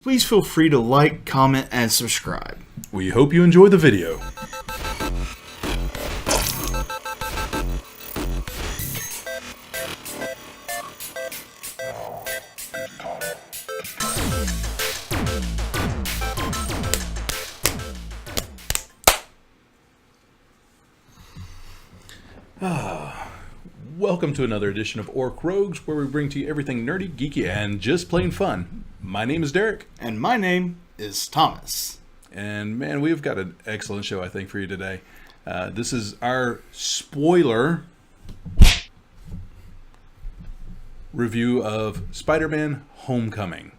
Please feel free to like, comment, and subscribe. We hope you enjoy the video. Welcome to another edition of Orc Rogues, where we bring to you everything nerdy, geeky, and just plain fun. My name is Derek. And my name is Thomas. And man, we've got an excellent show, I think, for you today. This is our spoiler review of Spider-Man Homecoming.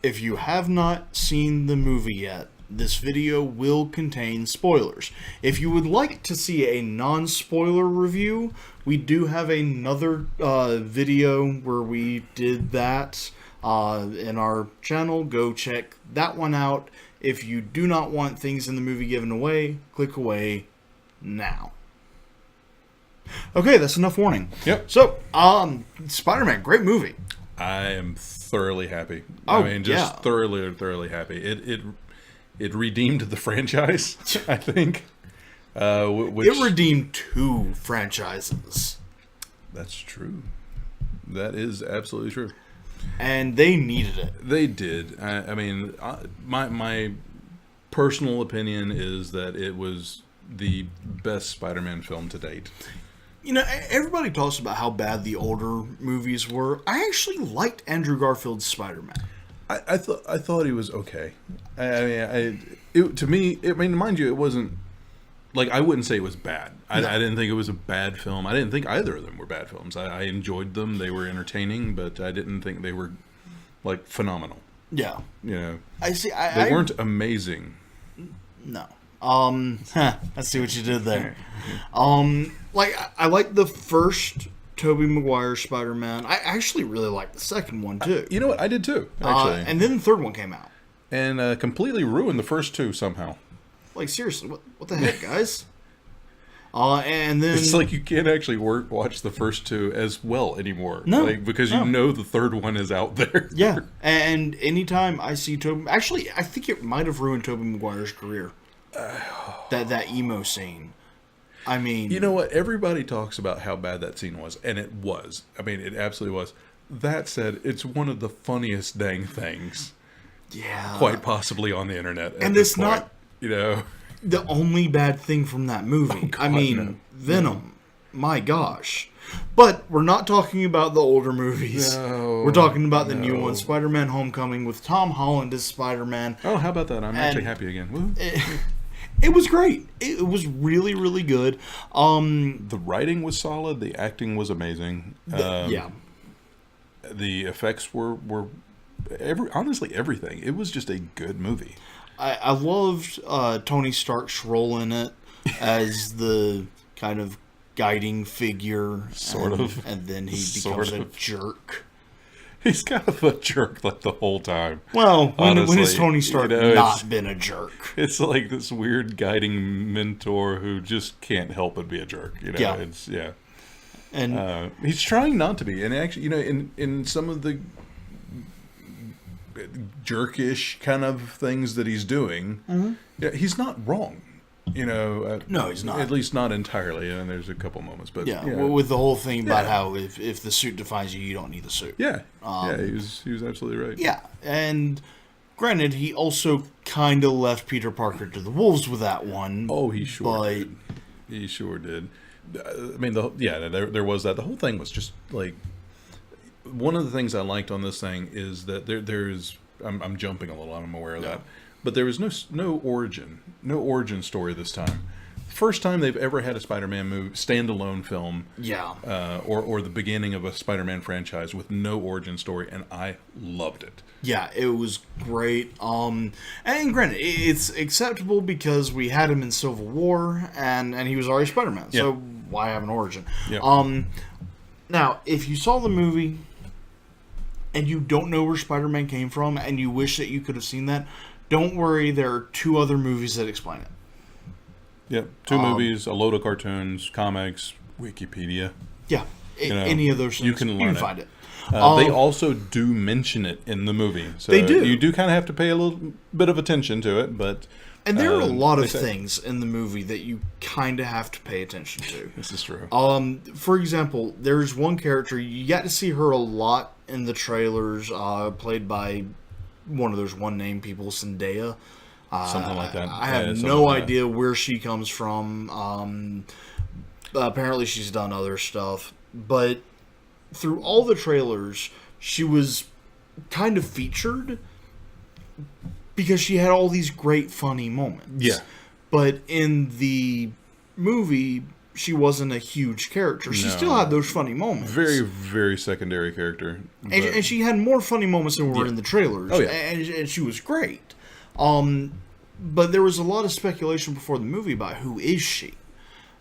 If you have not seen the movie yet, this video will contain spoilers. If you would like to see a non-spoiler review, we do have another video where we did that in our channel. Go check that one out. If you do not want things in the movie given away, click away now. Okay, that's enough warning. Yep. So, Spider-Man, great movie. I am thoroughly happy. Oh, I mean, just thoroughly happy. It redeemed the franchise, I think. It redeemed two franchises. That's true. That is absolutely true. And they needed it. They did. I mean, my personal opinion is that it was the best Spider-Man film to date. You know, everybody talks about how bad the older movies were. I actually liked Andrew Garfield's Spider-Man. I thought he was okay. To me, mind you, it wasn't like, I wouldn't say it was bad. I didn't think it was a bad film. I didn't think either of them were bad films. I enjoyed them. They were entertaining, but I didn't think they were like phenomenal. Yeah, you know, they weren't amazing. No. I see what you did there. I like the first Tobey Maguire Spider-Man. I actually really liked the second one too. You know what? I did too, actually. And then the third one came out. And completely ruined the first two somehow. Like, seriously, what the heck, guys? And then it's like you can't actually watch the first two as well anymore. No, because you know the third one is out there. Yeah, and anytime I see Tobey, actually, I think it might have ruined Tobey Maguire's career. That emo scene. I mean, you know what? Everybody talks about how bad that scene was, and it was. I mean, it absolutely was. That said, it's one of the funniest dang things. Yeah, quite possibly on the internet. And it's point, not, you know, the only bad thing from that movie. Oh, God, I mean, no. Venom. My gosh. But we're not talking about the older movies. No, we're talking about the new one, Spider-Man Homecoming, with Tom Holland as Spider-Man. Oh, how about that? I'm actually happy again. It was great. It was really, really good. The writing was solid. The acting was amazing. Yeah. The effects were honestly everything. It was just a good movie. I loved Tony Stark's role in it as the kind of guiding figure, and then he becomes a jerk. He's kind of a jerk like the whole time. Well, when has Tony Stark not been a jerk? It's like this weird guiding mentor who just can't help but be a jerk. You know, and he's trying not to be. And actually, you know, in some of the jerkish kind of things that he's doing, he's not wrong. You know, no, he's not. At least not entirely. And there's a couple moments, but with the whole thing about how if the suit defines you, you don't need the suit. Yeah, he was absolutely right. Yeah, and granted, he also kind of left Peter Parker to the wolves with that one. Oh, he sure did. He sure did. I mean, there was that. The whole thing was just like, one of the things I liked on this thing is that there's. I'm jumping a little. I'm aware of that. But there was no origin story this time. First time they've ever had a Spider-Man standalone film, or the beginning of a Spider-Man franchise with no origin story, and I loved it. Yeah, it was great. And granted, it's acceptable because we had him in Civil War, and he was already Spider-Man, so why have an origin? Yeah. Now, if you saw the movie and you don't know where Spider-Man came from, and you wish that you could have seen that, don't worry, there are 2 other movies that explain it. Yep, 2 movies, a load of cartoons, comics, Wikipedia. Yeah, any of those things, you can find it. They also do mention it in the movie. So They do. You do kind of have to pay a little bit of attention to it, but... And there are a lot of things in the movie that you kind of have to pay attention to. This is true. For example, there's one character, you got to see her a lot in the trailers, played by one of those one-name people, Zendaya. Something like that. I have no idea where she comes from. Apparently she's done other stuff. But through all the trailers, she was kind of featured because she had all these great, funny moments. Yeah. But in the movie, she wasn't a huge character. She still had those funny moments. Very, very secondary character. And she had more funny moments than were in the trailers. Oh, yeah. And she was great. But there was a lot of speculation before the movie about who is she.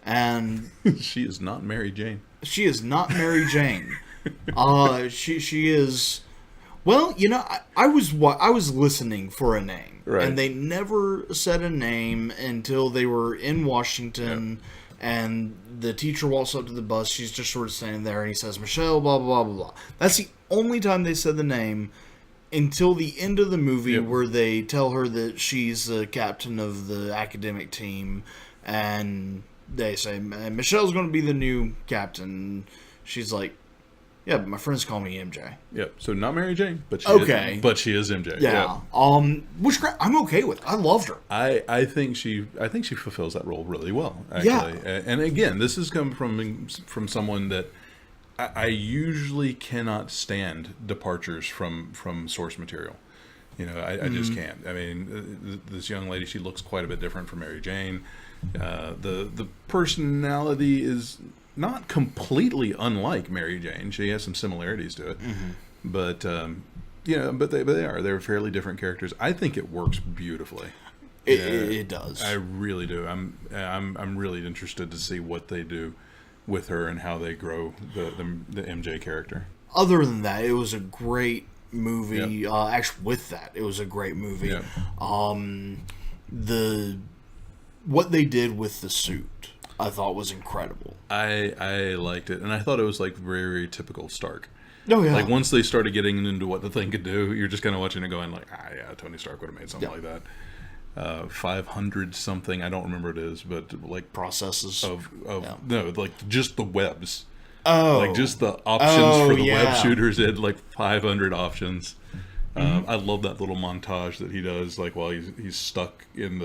And she is not Mary Jane. She is not Mary Jane. She is... Well, you know, I was listening for a name, right. And they never said a name until they were in Washington, and the teacher walks up to the bus. She's just sort of standing there, and he says, "Michelle, blah, blah, blah, blah." That's the only time they said the name until the end of the movie, where they tell her that she's the captain of the academic team, and they say, "Michelle's going to be the new captain." She's like, "Yeah, but my friends call me MJ." Yep. So not Mary Jane, but she is MJ. Yeah. Which I'm okay with. I loved her. I think she fulfills that role really well. Actually. Yeah. And again, this is coming from someone that I usually cannot stand departures from source material. You know, I just can't. I mean, this young lady, she looks quite a bit different from Mary Jane. The personality is not completely unlike Mary Jane. She has some similarities to it, but they're fairly different characters. I think it works beautifully. It does. I really do. I'm really interested to see what they do with her and how they grow the MJ character. Other than that, it was a great movie. Yep. Actually, with that, it was a great movie. Yep. What they did with the suit, I thought was incredible. I liked it, and I thought it was like very, very typical Stark. Oh yeah. Like once they started getting into what the thing could do, you're just kind of watching it going like, Tony Stark would have made something like that. 500 something, I don't remember what it is, but like processes no, like just the webs. Oh, like just the options for the web shooters. It had like 500 options. I love that little montage that he does, like while he's stuck in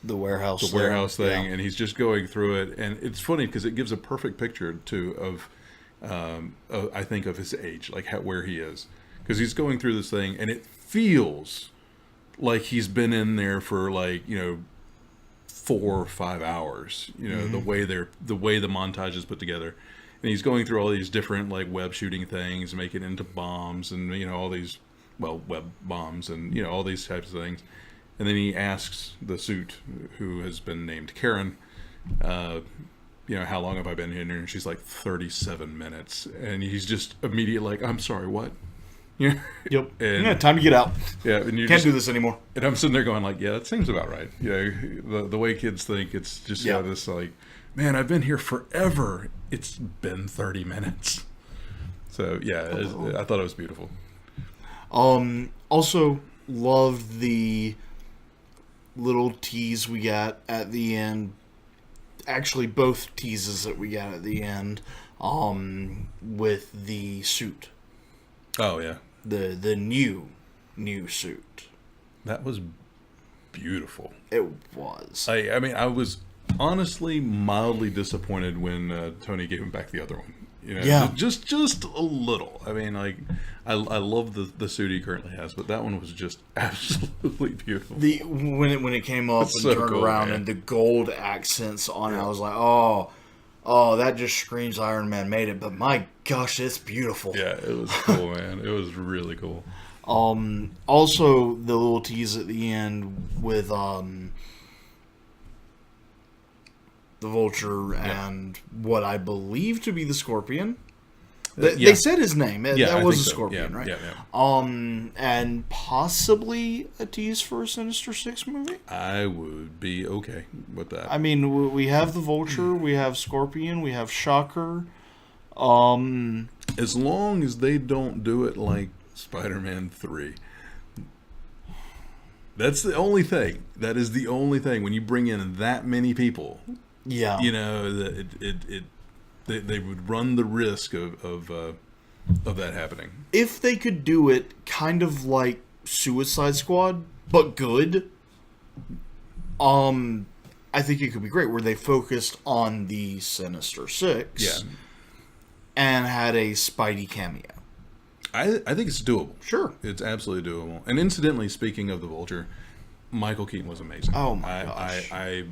the warehouse thing, and he's just going through it, and it's funny because it gives a perfect picture of I think of his age, like where he is, because he's going through this thing, and it feels like he's been in there for 4 or 5 hours. You know, the way the montage is put together, and he's going through all these different like web shooting things, making it into bombs, and all these web bombs, and all these types of things. And then he asks the suit, who has been named Karen, how long have I been here? And she's like 37 minutes, and he's just immediately like, "I'm sorry, what?" Yeah. Yep. And time to get out. Yeah, and you can't do this anymore. And I'm sitting there going like, "Yeah, that seems about right." The way kids think, it's just this like, "Man, I've been here forever. It's been 30 minutes." So I thought it was beautiful. Also loved the little tease we got at the end. Actually, both teases that we got at the end, with the suit. Oh yeah. The new suit. That was beautiful. It was. I mean, I was honestly mildly disappointed when Tony gave him back the other one. Just a little. I mean, like, I love the suit he currently has, but that one was just absolutely beautiful. When it came up and turned around, and the gold accents on it, I was like, oh, that just screams Iron Man made it. But my gosh, it's beautiful. Yeah, it was cool, man. It was really cool. Also, the little tease at the end with the Vulture and what I believe to be the Scorpion. They said his name. That was a Scorpion, right? Yeah. And possibly a tease for a Sinister Six movie? I would be okay with that. I mean, we have the Vulture, we have Scorpion, we have Shocker. As long as they don't do it like Spider-Man 3. That's the only thing. That is the only thing. When you bring in that many people, Yeah. you know, they would run the risk of that happening. If they could do it kind of like Suicide Squad, but good, I think it could be great, where they focused on the Sinister Six, Yeah. and had a Spidey cameo. I think it's doable. Sure. It's absolutely doable. And incidentally, speaking of the Vulture, Michael Keaton was amazing. Oh my gosh. I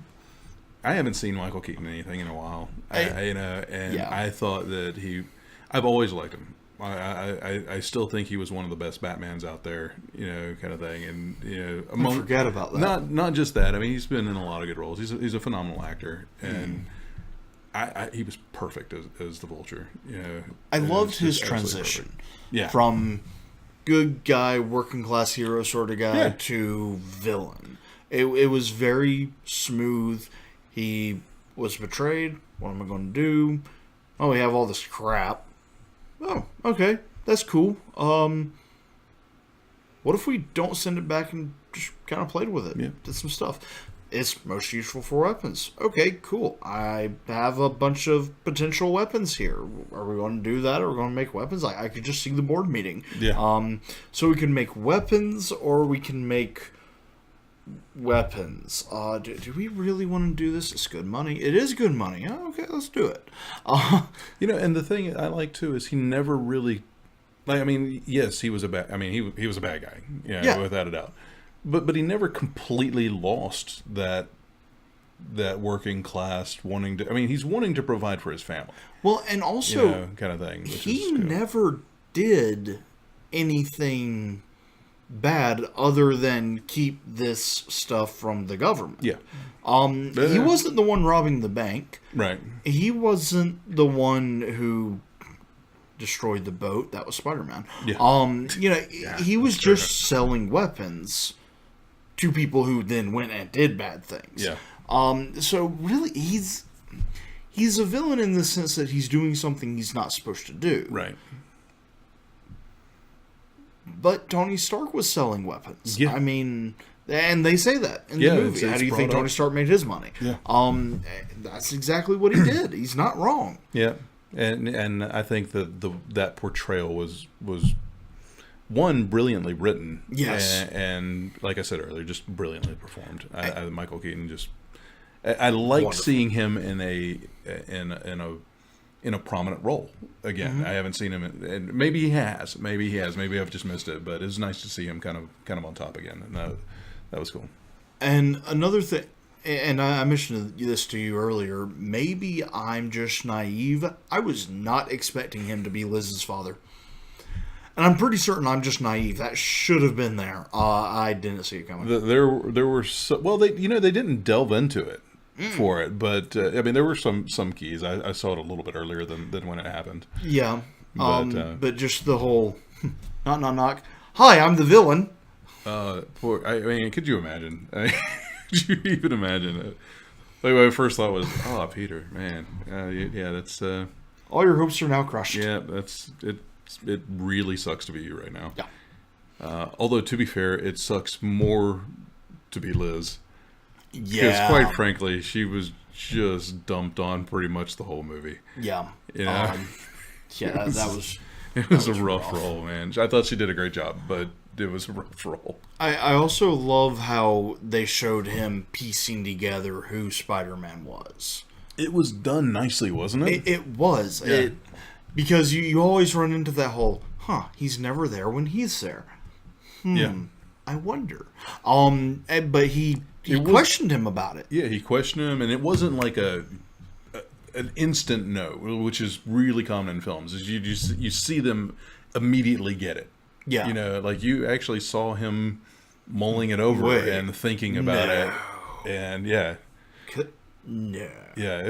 haven't seen Michael Keaton in anything in a while. I thought that I've always liked him. I still think he was one of the best Batmans out there, you know, kind of thing. And you know, Forget about that. Not just that. I mean, he's been in a lot of good roles. He's a phenomenal actor, and he was perfect as the Vulture. You know, I loved his just absolutely transition. perfect. Yeah. From good guy, working class hero sort of guy Yeah. to villain. It was very smooth. He was betrayed. What am I going to do? Oh, we have all this crap. Oh, okay. That's cool. What if we don't send it back and just kind of played with it? Yeah. Did some stuff. It's most useful for weapons. Okay, cool. I have a bunch of potential weapons here. Are we going to do that, or are we going to make weapons? I could just see the board meeting. Yeah. So we can make weapons, or we can make weapons. Do we really want to do this? It's good money. It is good money. Oh, okay, let's do it. You know, and the thing I like too is he never really, like, I mean, yes, he was a bad. I mean, he was a bad guy, you know, Yeah. without a doubt. But he never completely lost that working class wanting to. I mean, he's wanting to provide for his family. Well, and also, You know, kind of thing. Which he is cool. never did anything bad other than keep this stuff from the government. Yeah. He wasn't the one robbing the bank. Right. He wasn't the one who destroyed the boat. That was Spider-Man. Yeah. You know, he was just selling weapons to people who then went and did bad things. Yeah. So really, he's a villain in the sense that he's doing something he's not supposed to do. Right. But Tony Stark was selling weapons. Yeah. I mean, and they say that in Yeah, the movie. it's How do you brought think up. Tony Stark made his money? Yeah. That's exactly what he did. He's not wrong. Yeah. And I think that that portrayal was one, brilliantly written. Yes. And like I said earlier, just brilliantly performed. Michael Keaton just. I liked Wonderful. seeing him in a prominent role again. Mm-hmm. I haven't seen him, and maybe he has. Maybe I've just missed it. But it's nice to see him kind of on top again, and that was cool. And another thing, and I mentioned this to you earlier, maybe I'm just naive. I was not expecting him to be Liz's father. And I'm pretty certain I'm just naive. That should have been there. I didn't see it coming. There were they didn't delve into it for it, but I mean there were some keys. I saw it a little bit earlier than when it happened. Yeah. But just the whole knock, knock, knock. Hi, I'm the villain. I mean, could you imagine? Could you even imagine it? Like my first thought was, oh, Peter, man, yeah, that's All your hopes are now crushed. yeah, that's it. It really sucks to be you right now. Yeah. Although to be fair, it sucks more to be Liz. Because Yeah. quite frankly, she was just dumped on pretty much the whole movie. Yeah. You know? Yeah, that was... It was a rough role, man. I thought she did a great job, but it was a rough role. I also love how they showed him piecing together who Spider-Man was. It was done nicely, wasn't it? It was. Yeah. Because you always run into that whole, he's never there when he's there. Yeah. I wonder. But he questioned him about it. Yeah, he questioned him, and it wasn't like an instant no, which is really common in films. Is you see them immediately get it. Yeah. You know, like you actually saw him mulling it over Wait, and thinking about it, and yeah, No. yeah,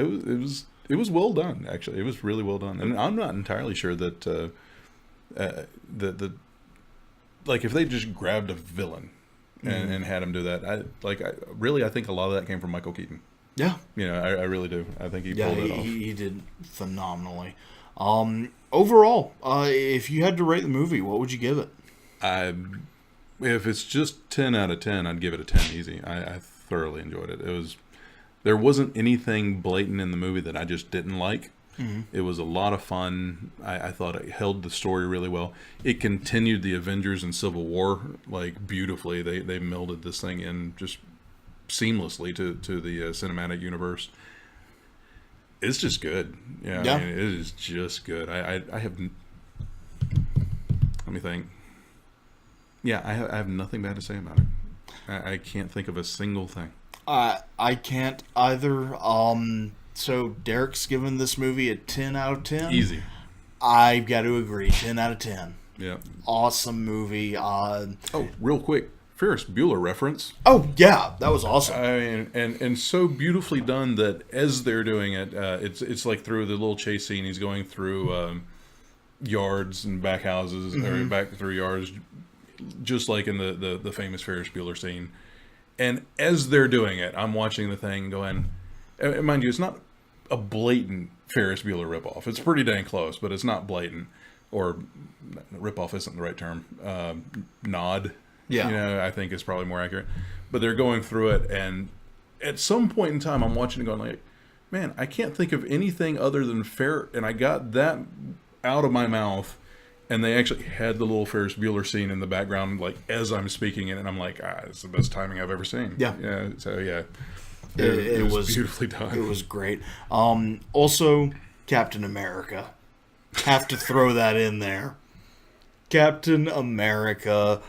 it was well done. Actually, it was really well done, and I'm not entirely sure that the like if they just grabbed a villain and had him do that, I think a lot of that came from Michael Keaton. Yeah. You know, I really do. I think he pulled it off. He did phenomenally. Overall, if you had to rate the movie, what would you give it? If it's just 10 out of 10, I'd give it a 10 easy. I thoroughly enjoyed it. There wasn't anything blatant in the movie that I just didn't like. Mm-hmm. It was a lot of fun. I thought it held the story really well. It continued the Avengers and Civil War like beautifully. They melded this thing in just seamlessly to the cinematic universe. It's just good. Yeah. I mean, it is just good. I have. Let me think. Yeah, I have nothing bad to say about it. I can't think of a single thing. I can't either. So Derek's given this movie a 10 out of 10. Easy. I've got to agree. 10 out of 10. Yeah. Awesome movie. Oh, real quick. Ferris Bueller reference. Oh, yeah. That was awesome. I mean, and so beautifully done that as they're doing it, it's like through the little chase scene, he's going through yards and back houses, or back through yards, just like in the famous Ferris Bueller scene. And as they're doing it, I'm watching the thing going, and mind you, it's not a blatant Ferris Bueller ripoff. It's pretty dang close, but it's not blatant. Or ripoff isn't the right term. Nod. Yeah. I think is probably more accurate. But they're going through it, and at some point in time, I'm watching it going like, man, I can't think of anything other than and I got that out of my mouth, and they actually had the little Ferris Bueller scene in the background, like, as I'm speaking it, and I'm like, it's the best timing I've ever seen. Yeah. Yeah, so, yeah. It was beautifully done. It was great. Also, Captain America. Have to throw that in there. Captain America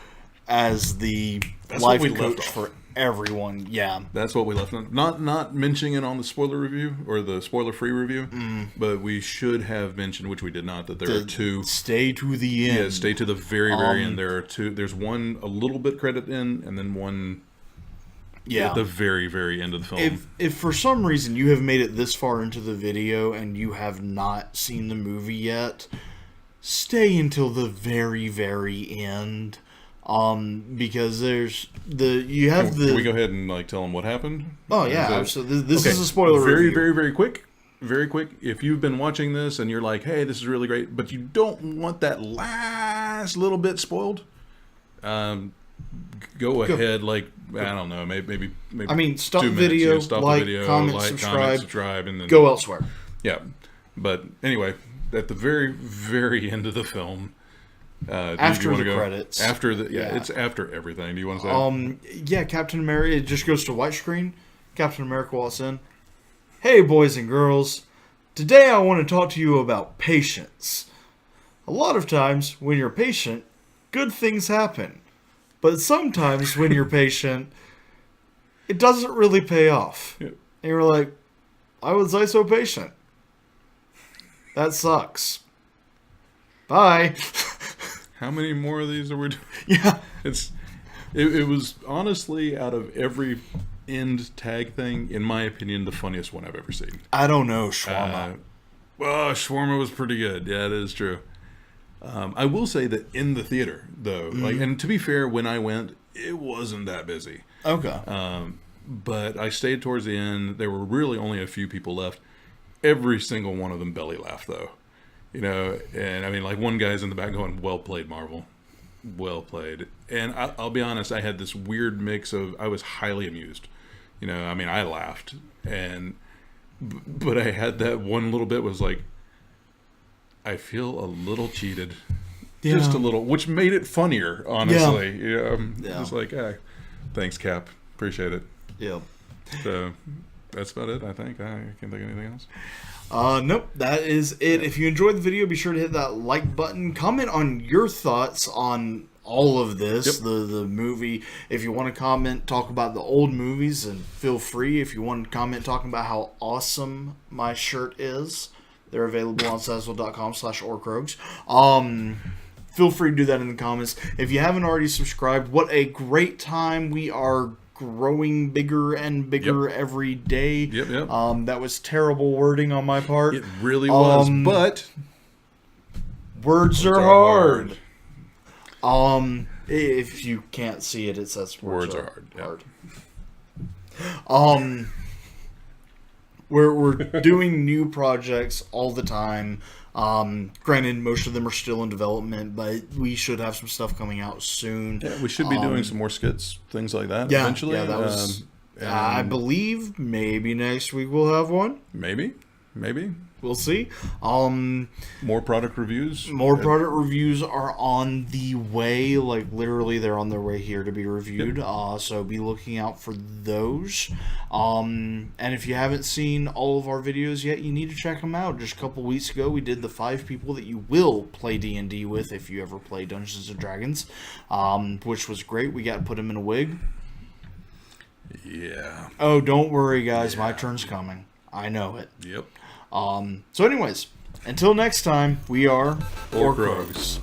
as the life coach for everyone. Yeah. That's what we left on. Not mentioning it on the spoiler review or the spoiler-free review, but we should have mentioned, which we did not, that there are two. Stay to the end. Yeah, stay to the very, very end. There are two. There's one a little bit credit in, and then one at the very, very end of the film. If for some reason you have made it this far into the video and you have not seen the movie yet, stay until the very, very end. Because there's Can we go ahead and tell them what happened? Oh yeah, so this is a spoiler review. Very, very quick. Very quick. If you've been watching this and you're like, hey, this is really great, but you don't want that last little bit spoiled, go ahead. I don't know, maybe. I mean, stop the video, stop like, the video, comment, subscribe, and then go elsewhere. Yeah, but anyway, at the very, very end of the film. After the credits. It's after everything. Do you want to say? Captain America, it just goes to white screen. Captain America walks in. Hey, boys and girls. Today I want to talk to you about patience. A lot of times, when you're patient, good things happen. But sometimes, when you're patient, it doesn't really pay off. Yeah. And you're like, why was I so patient? That sucks. Bye. How many more of these are we doing? Yeah. It was honestly, out of every end tag thing, in my opinion, the funniest one I've ever seen. I don't know, Shawarma. Shawarma was pretty good. Yeah, that is true. I will say that in the theater, though, and to be fair, when I went, it wasn't that busy. Okay. But I stayed towards the end. There were really only a few people left. Every single one of them belly laughed, though. And I mean, one guy's in the back going, well played, Marvel. Well played. And I'll be honest, I had this weird mix of, I was highly amused. I mean, I laughed. But I had that one little bit was like, I feel a little cheated. Yeah. Just a little, which made it funnier, honestly. Yeah. Just like, thanks, Cap. Appreciate it. Yeah. So that's about it, I think. I can't think of anything else. Nope, that is it. If you enjoyed the video, be sure to hit that like button. Comment on your thoughts on all of this, the movie. If you want to comment, talk about the old movies, and feel free. If you want to comment talking about how awesome my shirt is, they're available on Zazzle.com/Orc Rogues. Feel free to do that in the comments. If you haven't already subscribed, what a great time. We are growing bigger and bigger every day. Yep. That was terrible wording on my part. It really was, but words are hard. If you can't see it, it says words are hard. We're doing new projects all the time. Granted, most of them are still in development, but we should have some stuff coming out soon. Yeah, we should be doing some more skits, things like that. Yeah, eventually. yeah, that was. And I believe maybe next week we'll have one. maybe. We'll see. More product reviews. More product reviews are on the way. Like, literally, they're on their way here to be reviewed. So be looking out for those. And if you haven't seen all of our videos yet, you need to check them out. Just a couple weeks ago, we did the 5 people that you will play D&D with if you ever play Dungeons & Dragons, which was great. We got to put him in a wig. Yeah. Oh, don't worry, guys. My turn's coming. I know it. Yep. So anyways, until next time, we are Orc Rogues.